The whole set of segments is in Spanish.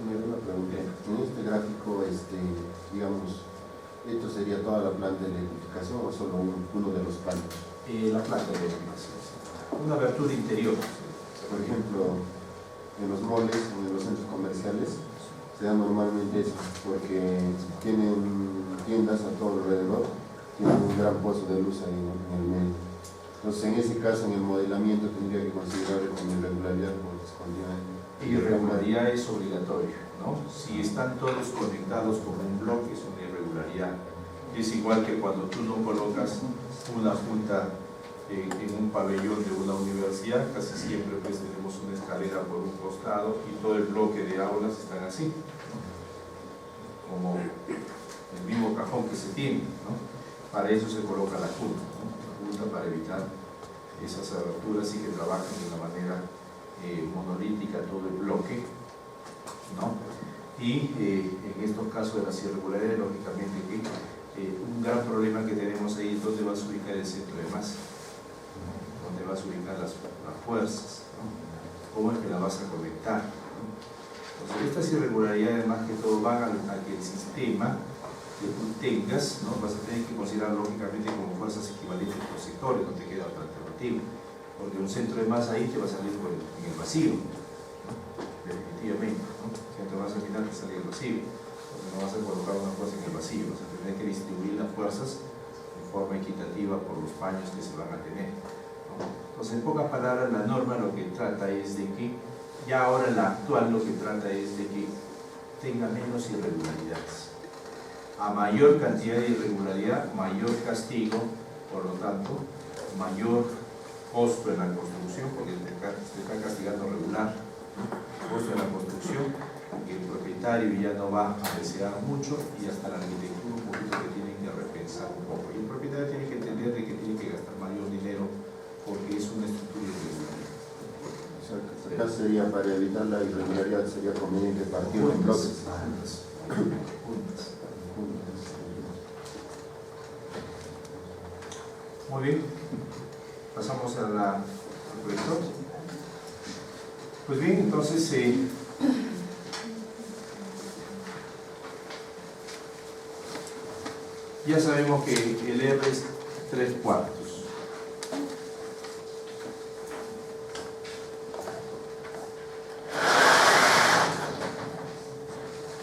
Ingeniero, una pregunta. En este gráfico, digamos, ¿esto sería toda la planta de electrificación o solo uno de los paneles? La planta de electrificación. Una abertura interior. Por ejemplo, en los malls o en los centros comerciales se da normalmente eso, porque tienen tiendas a todo alrededor, tienen un gran pozo de luz ahí, ¿no?, en el medio. Entonces, en ese caso, en el modelamiento tendría que considerarlo como irregularidad porque escondía. Irregularidad es obligatorio, ¿no? Si están todos conectados como un bloque es una irregularidad. Es igual que cuando tú no colocas una junta en un pabellón de una universidad, casi siempre pues tenemos una escalera por un costado y todo el bloque de aulas están así, ¿no?, como el mismo cajón que se tiene, ¿no? Para eso se coloca la junta, ¿no?, la junta para evitar esas aberturas y que trabajen de una manera monolítica todo el bloque, ¿no? Y en estos casos de las irregularidades, lógicamente que un gran problema que tenemos ahí es dónde vas a ubicar el centro de masa, dónde vas a ubicar las fuerzas, ¿no?, cómo es que la vas a conectar, ¿no? Entonces, estas irregularidades más que todo van a que el sistema que tú tengas, ¿no?, vas a tener que considerar lógicamente como fuerzas equivalentes por sectores, no te queda otra alternativa, porque un centro de masa ahí te va a salir en el vacío, ¿no?, definitivamente, ¿no? El centro de masa final te sale en el vacío, porque no vas a colocar una fuerza en el vacío, vas a tener que distribuir las fuerzas de forma equitativa por los paños que se van a tener, ¿no? Entonces, en pocas palabras, la norma lo que trata es de que, ya ahora la actual lo que trata es de que tenga menos irregularidades. A mayor cantidad de irregularidad, mayor castigo, por lo tanto, mayor costo en la construcción, porque te está castigando regular, ¿no?, costo en la construcción, que el propietario ya no va a desear mucho y hasta la arquitectura un poquito que tiene que repensar un poco. Y el propietario tiene que entender de que tiene que gastar mayor dinero porque es una estructura irregular. O sea, acá sería, para evitar la irregularidad, sería conveniente partir en bloques. Juntas. Muy bien, pasamos al proyector. Pues bien, entonces ya sabemos que el R es 3/4.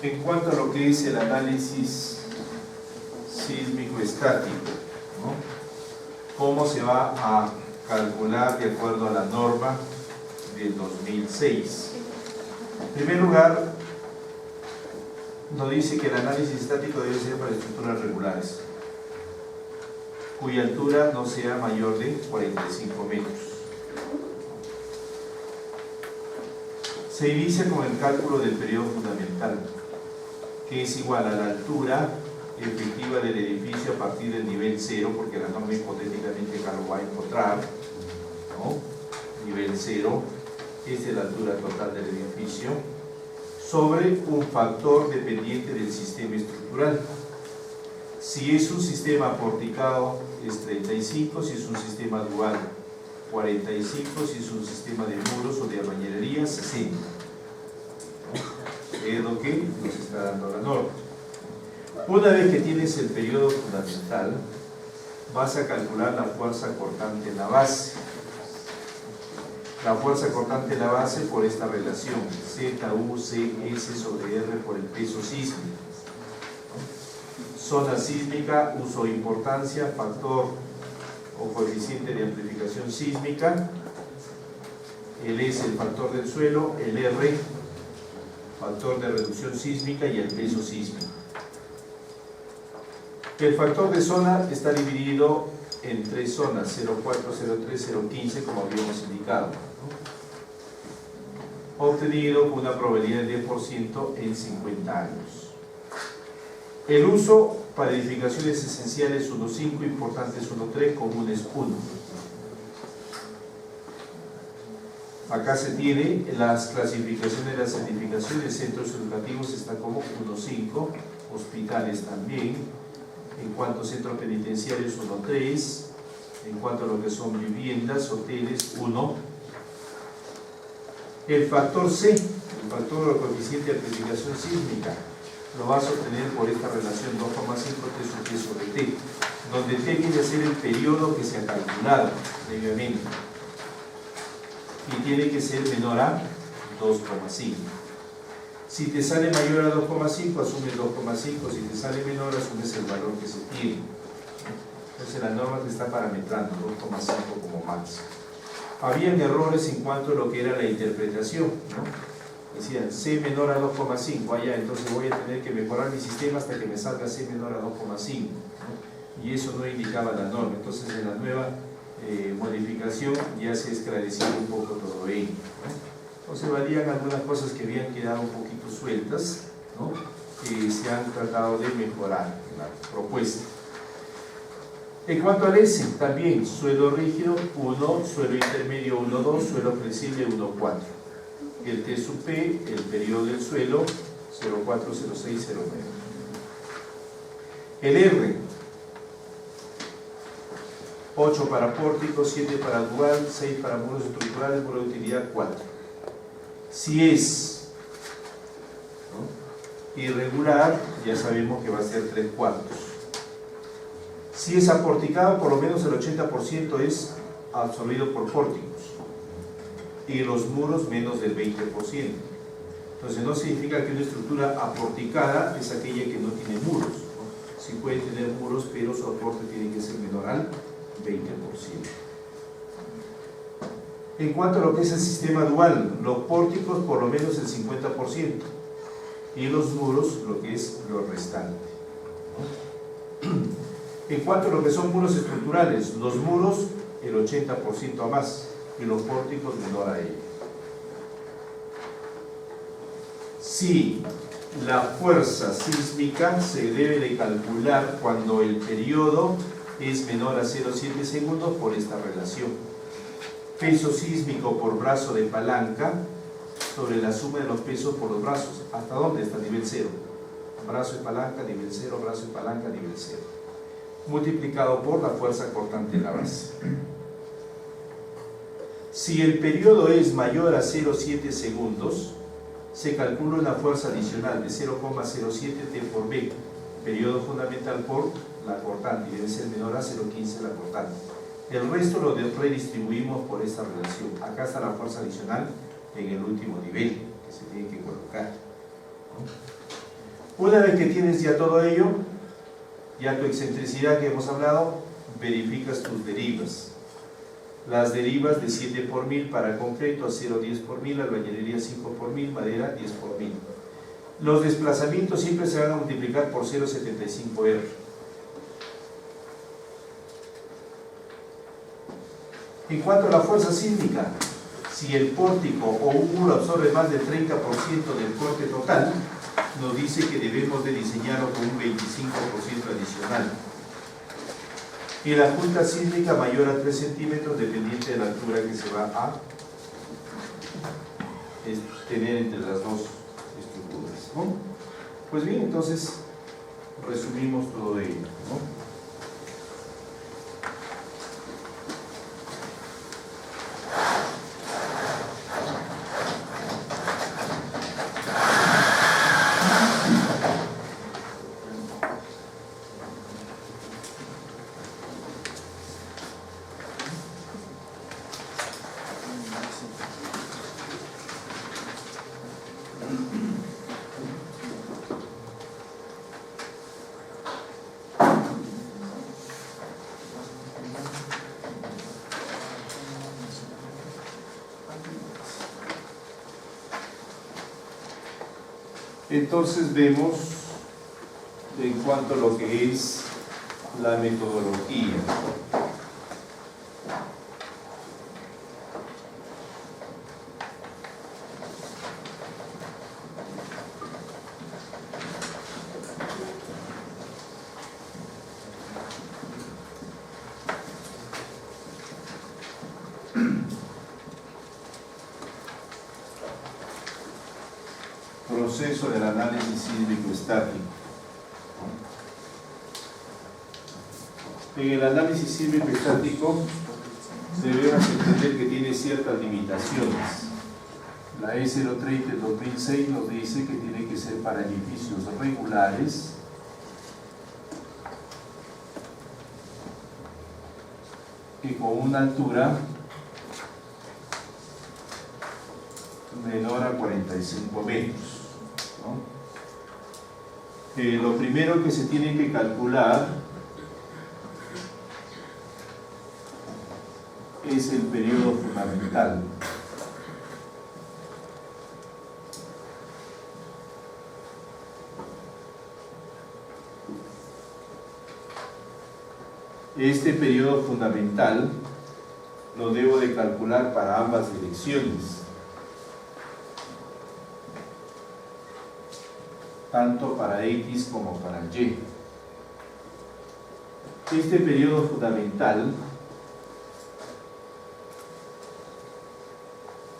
En cuanto a lo que es el análisis sísmico-estático, ¿no?, ¿cómo se va a calcular de acuerdo a la norma del 2006? En primer lugar, nos dice que el análisis estático debe ser para estructuras regulares, cuya altura no sea mayor de 45 metros. Se inicia con el cálculo del periodo fundamental, que es igual a la altura efectiva del edificio a partir del nivel 0, porque la norma hipotéticamente acá lo va a encontrar, ¿no? Nivel 0, esta es la altura total del edificio, sobre un factor dependiente del sistema estructural. Si es un sistema porticado es 35, si es un sistema dual 45, si es un sistema de muros o de albañilería 60. ¿No? Es lo que nos está dando la norma. Una vez que tienes el periodo fundamental, vas a calcular la fuerza cortante en la base. La fuerza cortante en la base por esta relación, ZUCS sobre R por el peso sísmico. Zona sísmica, uso de importancia, factor o coeficiente de amplificación sísmica. El S, el factor del suelo, el R, factor de reducción sísmica y el peso sísmico. El factor de zona está dividido en tres zonas, 0,4, 0,3, 0,15, como habíamos indicado, ¿no? Obtenido con una probabilidad de 10% en 50 años. El uso para edificaciones esenciales 1,5, importantes 1,3, comunes 1. Acá se tiene las clasificaciones de las edificaciones, centros educativos está como 1,5, hospitales también. En cuanto a centros penitenciarios 1,3, en cuanto a lo que son viviendas, hoteles 1. El factor C, el el factor o coeficiente de amplificación sísmica lo vas a obtener por esta relación 2,5 T sub T sobre T, donde T viene a ser el periodo que se ha calculado previamente y tiene que ser menor a 2,5. Si te sale mayor a 2,5, asumes 2,5. Si te sale menor, asumes el valor que se tiene. Entonces la norma te está parametrando 2,5 como máximo. Habían errores en cuanto a lo que era la interpretación, ¿no? Decían C menor a 2,5, allá, entonces voy a tener que mejorar mi sistema hasta que me salga C menor a 2,5, ¿no? Y eso no indicaba la norma. Entonces en la nueva modificación ya se ha esclarecido un poco todo ello, ¿no? Entonces valían algunas cosas que habían quedado un poquito sueltas, ¿no? Que se han tratado de mejorar en la propuesta. En cuanto al S, también suelo rígido 1, suelo intermedio 1, 2, suelo flexible 1, 4. El T sub P, el periodo del suelo 0,4, 0,6, 0,9. El R, 8 para pórticos, 7 para dual, 6 para muros estructurales, por utilidad 4. Si es, ¿no?, irregular, ya sabemos que va a ser 3/4. Si es aporticado, por lo menos el 80% es absorbido por pórticos y los muros menos del 20%. Entonces no significa que una estructura aporticada es aquella que no tiene muros, ¿no? Sí puede tener muros, pero su aporte tiene que ser menor al 20%. En cuanto a lo que es el sistema dual, los pórticos por lo menos el 50% y los muros lo que es lo restante, ¿no? En cuanto a lo que son muros estructurales, los muros el 80% a más y los pórticos menor a ello. Si la fuerza sísmica se debe de calcular cuando el periodo es menor a 0,7 segundos por esta relación. Peso sísmico por brazo de palanca sobre la suma de los pesos por los brazos. ¿Hasta dónde? Hasta nivel 0. Brazo de palanca, nivel 0, brazo de palanca, nivel 0. Multiplicado por la fuerza cortante en la base. Si el periodo es mayor a 0,7 segundos, se calcula una fuerza adicional de 0,07 T por B, periodo fundamental por la cortante, y debe ser menor a 0,15 la cortante. El resto lo redistribuimos por esta relación. Acá está la fuerza adicional en el último nivel que se tiene que colocar. Una vez que tienes ya todo ello, ya tu excentricidad que hemos hablado, verificas tus derivas. Las derivas de 7 por 1000 para concreto a 0,10 por 1000, albañilería 5 por 1000, madera 10 por 1000. Los desplazamientos siempre se van a multiplicar por 0,75 R. En cuanto a la fuerza sísmica, si el pórtico o un muro absorbe más del 30% del corte total, nos dice que debemos de diseñarlo con un 25% adicional. Y la junta sísmica mayor a 3 centímetros dependiente de la altura que se va a tener entre las dos estructuras, ¿no? Pues bien, entonces resumimos todo ello, ¿no? Entonces vemos en cuanto a lo que es la metodología. Proceso del análisis sísmico estático. En el análisis sísmico estático debemos entender que tiene ciertas limitaciones. La E030 del 2006 nos dice que tiene que ser para edificios regulares que con una altura menor a 45 metros, ¿no? Lo primero que se tiene que calcular es el periodo fundamental. Este periodo fundamental lo debo de calcular para ambas direcciones, tanto para X como para Y. Este periodo fundamental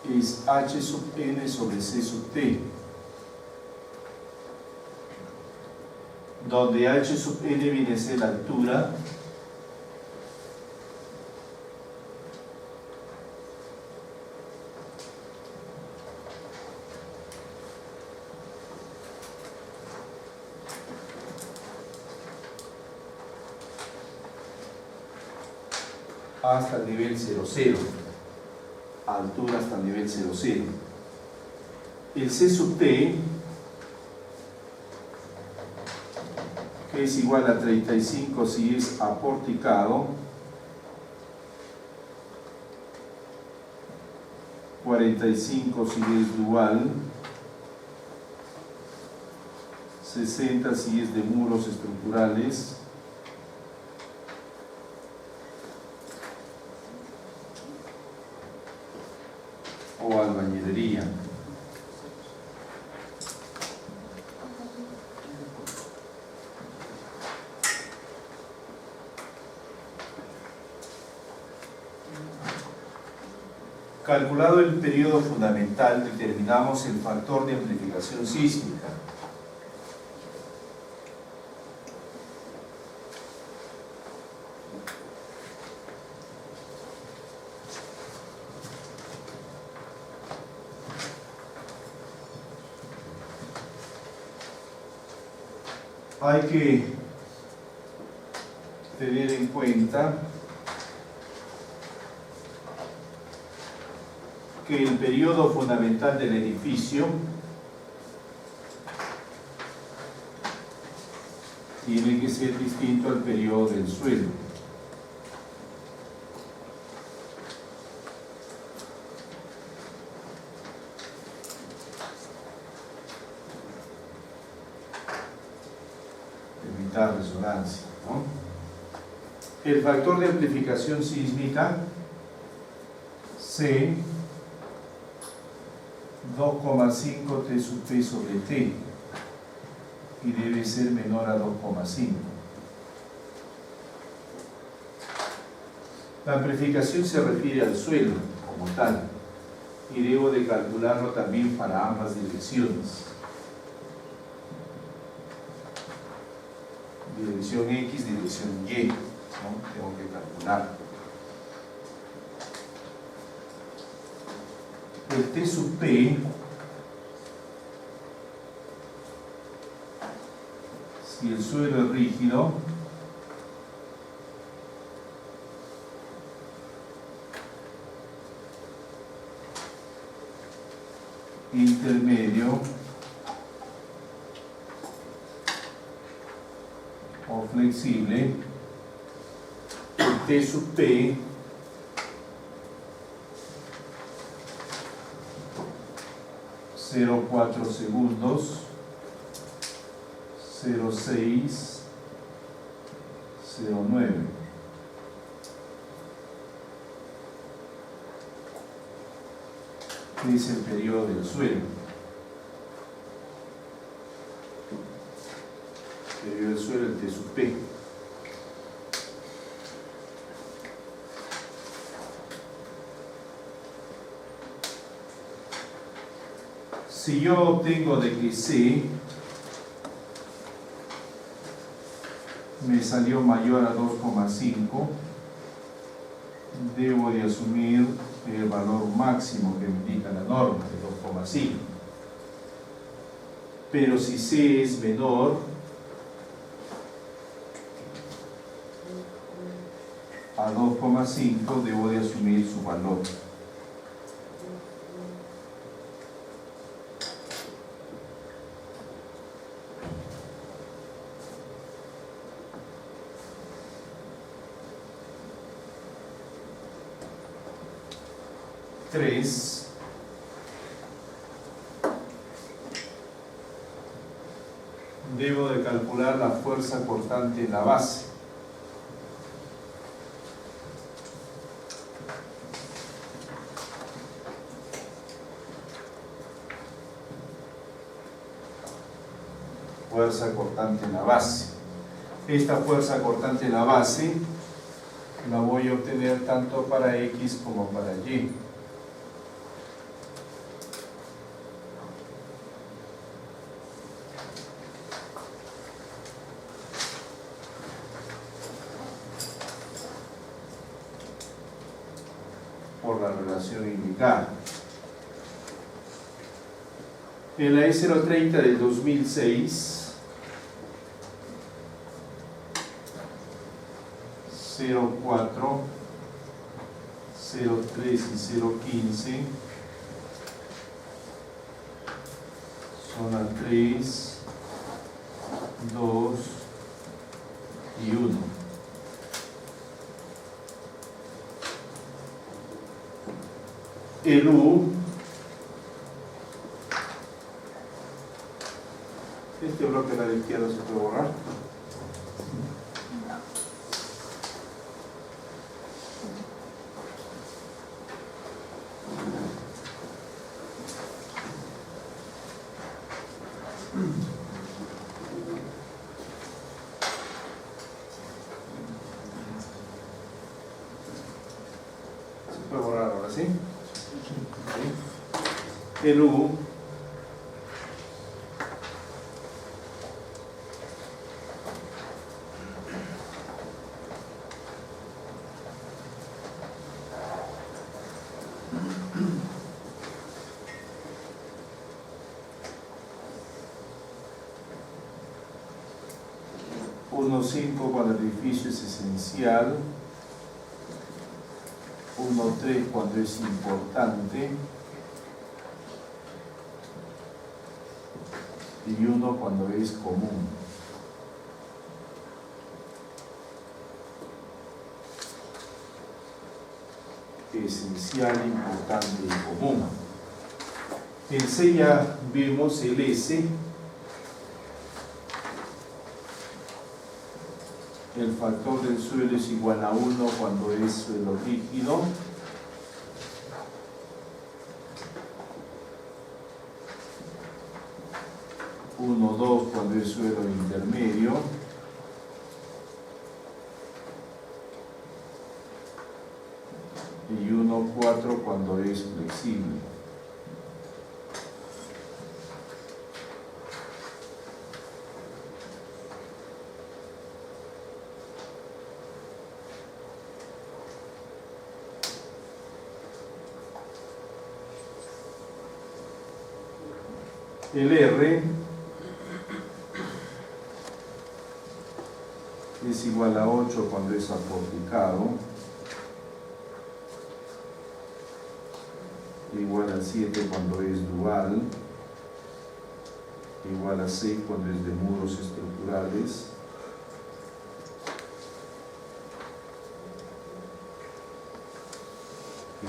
es H sub n sobre C sub t, donde H sub n viene a ser la altura hasta el nivel 00, altura hasta el nivel 00. El C sub t, que es igual a 35 si es aporticado, 45 si es dual, 60 si es de muros estructurales, o albañilería. Calculado el periodo fundamental, determinamos el factor de amplificación sísmica. Hay que tener en cuenta que el periodo fundamental del edificio tiene que ser distinto al periodo del suelo. Resonancia, ¿no? El factor de amplificación sísmica C 2,5 T sub P sobre T y debe ser menor a 2,5. La amplificación se refiere al suelo como tal y debo de calcularlo también para ambas direcciones. Dirección X, dirección Y, ¿no? Tengo que calcular. El T sub P, si el suelo es rígido, intermedio o flexible, el T sub P (0,4 segundos), 0,6, 0,9. Es el periodo del suelo. Periodo del suelo, el T sub P. Si yo obtengo de que C me salió mayor a 2,5, debo de asumir el valor máximo que indica la norma de 2,5. Pero si C es menor a 2,5, debo de asumir su valor. Debo de calcular la fuerza cortante en la base. Fuerza cortante en la base. Esta fuerza cortante en la base la voy a obtener tanto para X como para Y. Por la relación indicada. En la E030 del 2006, 0,4, 0,3 y 0,15 son a 3, 2 y 1. El U, este bloque a la izquierda se puede borrar. Se puede borrar ahora, ¿sí? El U (1,5) cuando el edificio es esencial, 1,3 cuando es importante y 1 cuando es común. Esencial, importante y común. En C ya vemos el S. El factor del suelo es igual a 1 cuando es suelo rígido. Uno, 2 cuando es suelo intermedio. Y 1, 4 cuando es flexible. El R es igual a 8 cuando es aporticado, igual a 7 cuando es dual, igual a 6 cuando es de muros estructurales,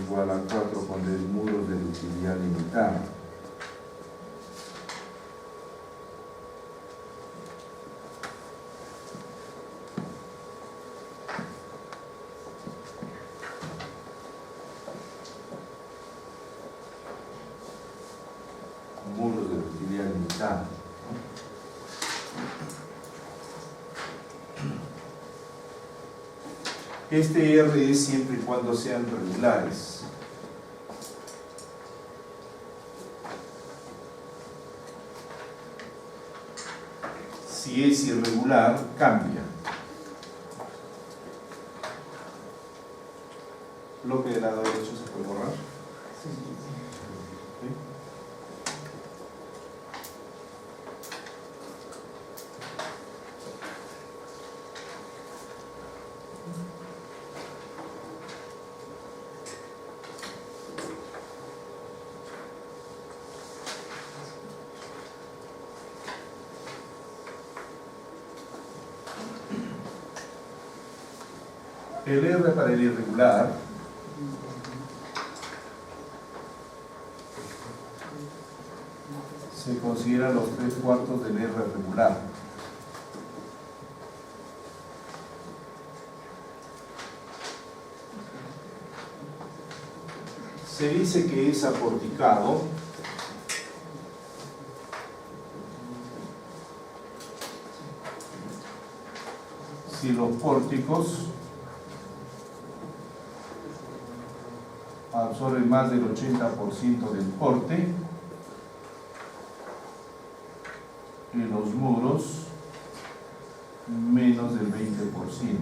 igual a 4 cuando es muros de utilidad limitada. Muros de utilidad limitada. Este R es siempre y cuando sean regulares. Si es irregular, cambia. bloque del lado derecho se puede borrar. El R para el irregular se considera los 3/4 del R regular. Se dice que es aporticado si los pórticos absorben más del 80% del porte y los muros menos del 20%.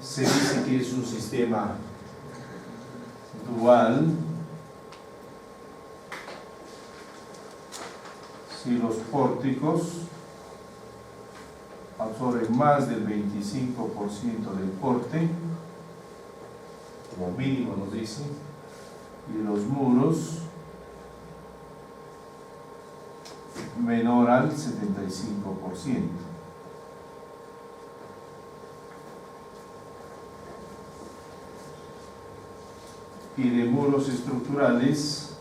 Se dice que es un sistema dual si los pórticos absorben más del 25% del porte, como mínimo nos dicen, y los muros menor al 75%. Y de muros estructurales